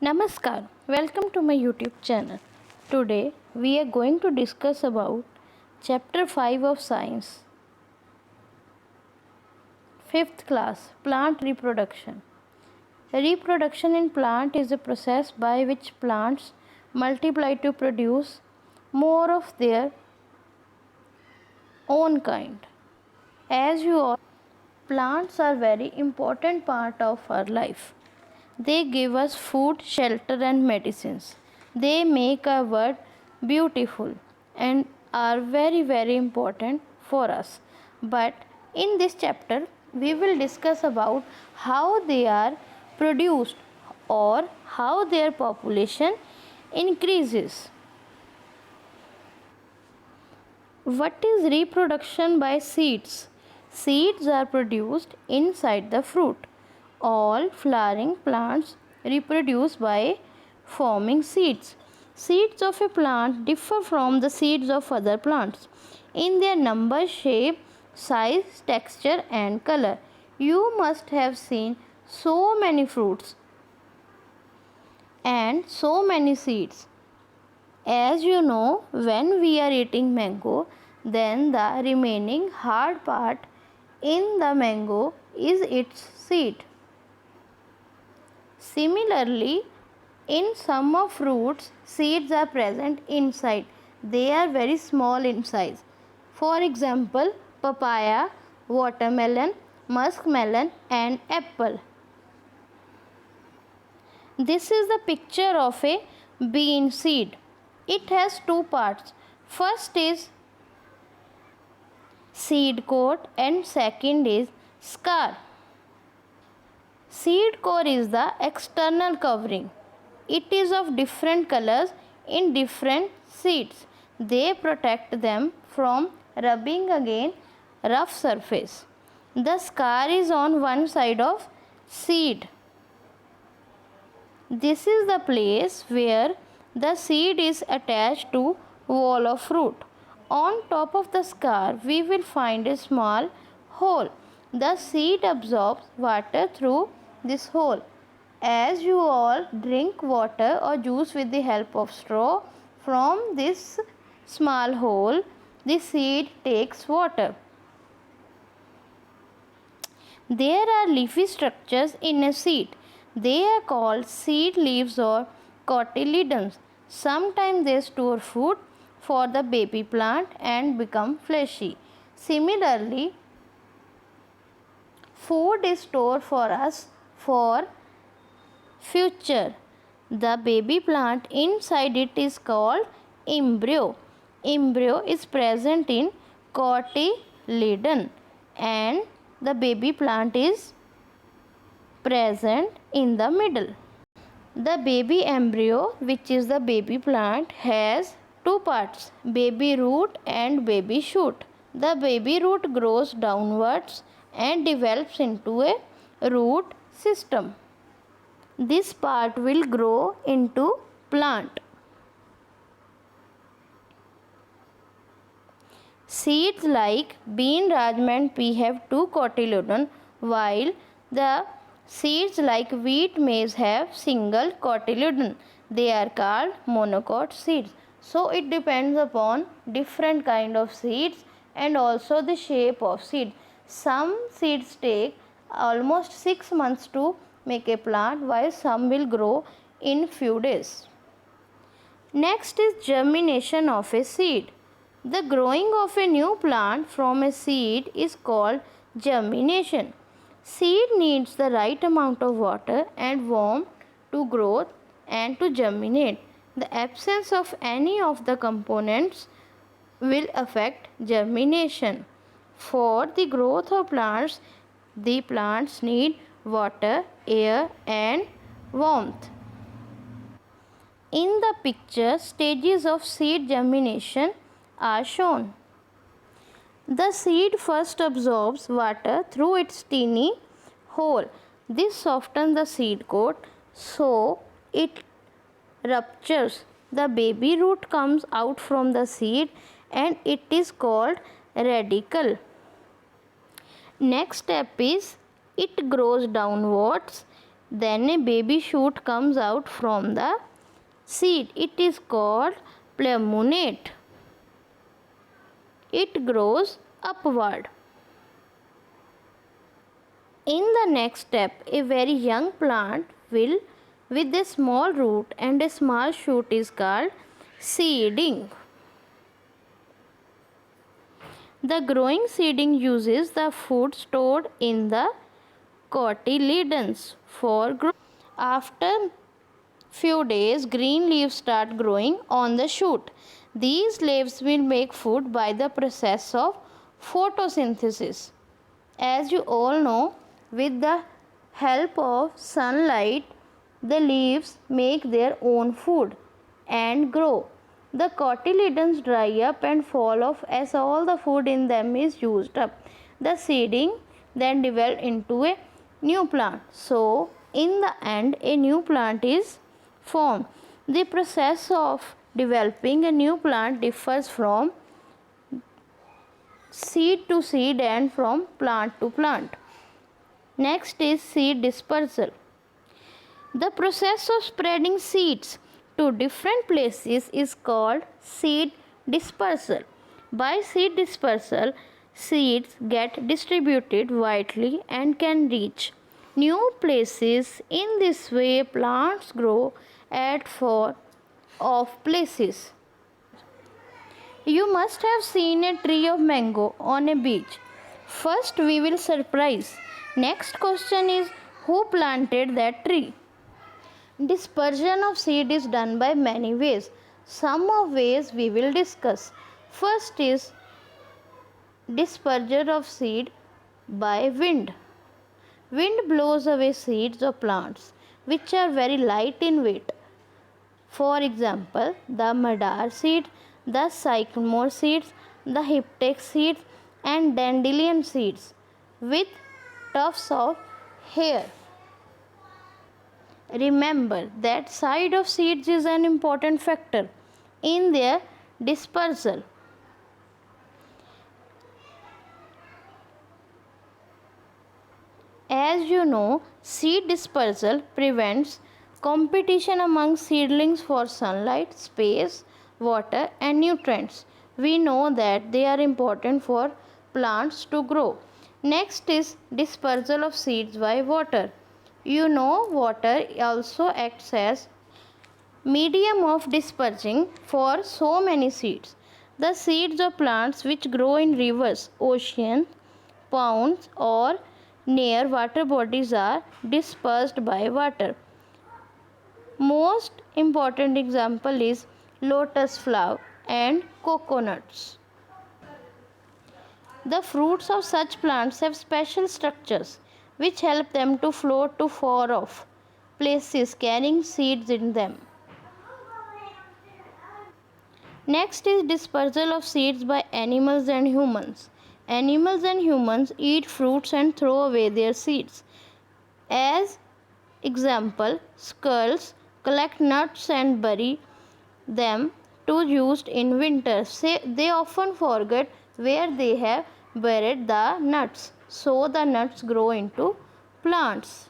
Namaskar, welcome to my YouTube channel. Today we are going to discuss about chapter 5 of science, 5th class, plant reproduction. Reproduction in plant is a process by which plants multiply to produce more of their own kind. As you all, plants are very important part of our life. They give us food, shelter and medicines. They make our world beautiful and are very important for us. But in this chapter we will discuss about how they are produced or how their population increases. What is reproduction by seeds? Seeds are produced inside the fruit. All flowering plants reproduce by forming seeds. Seeds of a plant differ from the seeds of other plants in their number, shape, size, texture and color. You must have seen so many fruits and so many seeds. As you know, when we are eating mango, then the remaining hard part in the mango is its seed. Similarly, in some of fruits, seeds are present inside. They are very small in size. For example, papaya, watermelon, muskmelon and apple. This is the picture of a bean seed. It has two parts. First is seed coat and second is scar. Seed core is the external covering. It is of different colors in different seeds. They protect them from rubbing against rough surface. The scar is on one side of seed. This is the place where the seed is attached to wall of fruit. On top of the scar we will find a small hole. The seed absorbs water through this hole. As you all drink water or juice with the help of straw, from this small hole the seed takes water. There are leafy structures in a seed. They are called seed leaves or cotyledons. Sometimes they store food for the baby plant and become fleshy. Similarly, food is stored for us for future. The baby plant inside it is called embryo. Embryo is present in cotyledon and the baby plant is present in the middle. The baby embryo, which is the baby plant, has two parts, baby root and baby shoot. The baby root grows downwards and develops into a root system. This part will grow into plant. Seeds like bean, rajma and pea have two cotyledons, while the seeds like wheat, maize have single cotyledon. They are called monocot seeds. So it depends upon different kind of seeds and also the shape of seed. Some seeds take almost 6 months to make a plant, while some will grow in few days. Next is germination of a seed. The growing of a new plant from a seed is called germination. Seed needs the right amount of water and warmth to grow and to germinate. The absence of any of the components will affect germination. For the growth of plants, the plants need water, air and warmth. In the picture, stages of seed germination are shown. The seed first absorbs water through its tiny hole. This softens the seed coat so it ruptures. The baby root comes out from the seed and it is called radicle. Next step is it grows downwards Then a baby shoot comes out from the seed. It is called plumenate. It grows upward. In the next step, a very young plant will with a small root and a small shoot is called seeding. The growing seeding uses the food stored in the cotyledons for growth. After few days, green leaves start growing on the shoot. These leaves will make food by the process of photosynthesis. As you all know, with the help of sunlight, the leaves make their own food and grow. The cotyledons dry up and fall off as all the food in them is used up. The seeding then develop into a new plant. So, in the end, a new plant is formed. The process of developing a new plant differs from seed to seed and from plant to plant. Next is seed dispersal. The process of spreading seeds to different places is called seed dispersal. By seed dispersal, seeds get distributed widely and can reach new places. In this way, plants grow at four of places. You must have seen a tree of mango on a beach. First, we will surprise. Next question is, who planted that tree? Dispersion of seed is done by many ways. Some of ways we will discuss. First is dispersion of seed by wind. Wind blows away seeds of plants which are very light in weight. For example, the madar seed, the sycamore seeds, the hyptex seeds and dandelion seeds with tufts of hair. Remember that size of seeds is an important factor in their dispersal. As you know, seed dispersal prevents competition among seedlings for sunlight, space, water and nutrients. We know that they are important for plants to grow. Next is dispersal of seeds by water. You know, water also acts as medium of dispersing for so many seeds. The seeds of plants which grow in rivers, oceans, ponds or near water bodies are dispersed by water. Most important example is lotus flower and coconuts. The fruits of such plants have special structures which help them to float to far off places carrying seeds in them. Next is dispersal of seeds by animals and humans. Animals and humans eat fruits and throw away their seeds. As example, squirrels collect nuts and bury them to use in winter. They often forget where they have buried the nuts, so the nuts grow into plants.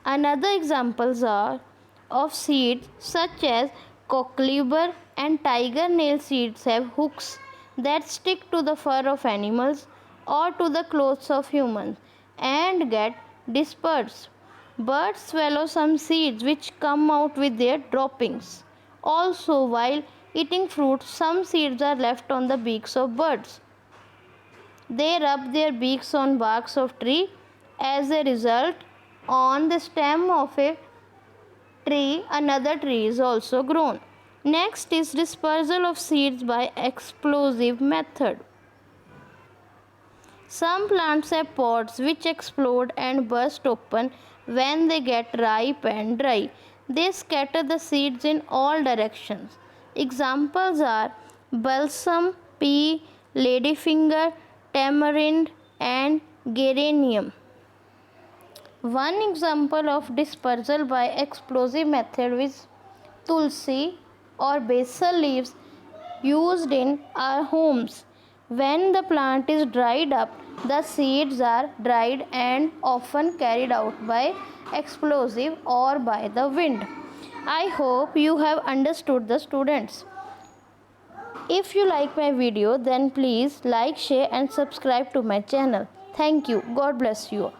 Another examples are of seeds such as cockleber and tiger nail seeds have hooks that stick to the fur of animals or to the clothes of humans and get dispersed. Birds swallow some seeds which come out with their droppings. Also, while eating fruit, some seeds are left on the beaks of birds. They rub their beaks on barks of tree. As a result, on the stem of a tree, another tree is also grown. Next is dispersal of seeds by explosive method. Some plants have pods which explode and burst open when they get ripe and dry. They scatter the seeds in all directions. Examples are balsam, pea, ladyfinger, tamarind and geranium. One example of dispersal by explosive method is tulsi or basil leaves used in our homes. When the plant is dried up, the seeds are dried and often carried out by explosive or by the wind. I hope you have understood the students. If you like my video, then please like, share and subscribe to my channel. Thank you. God bless you.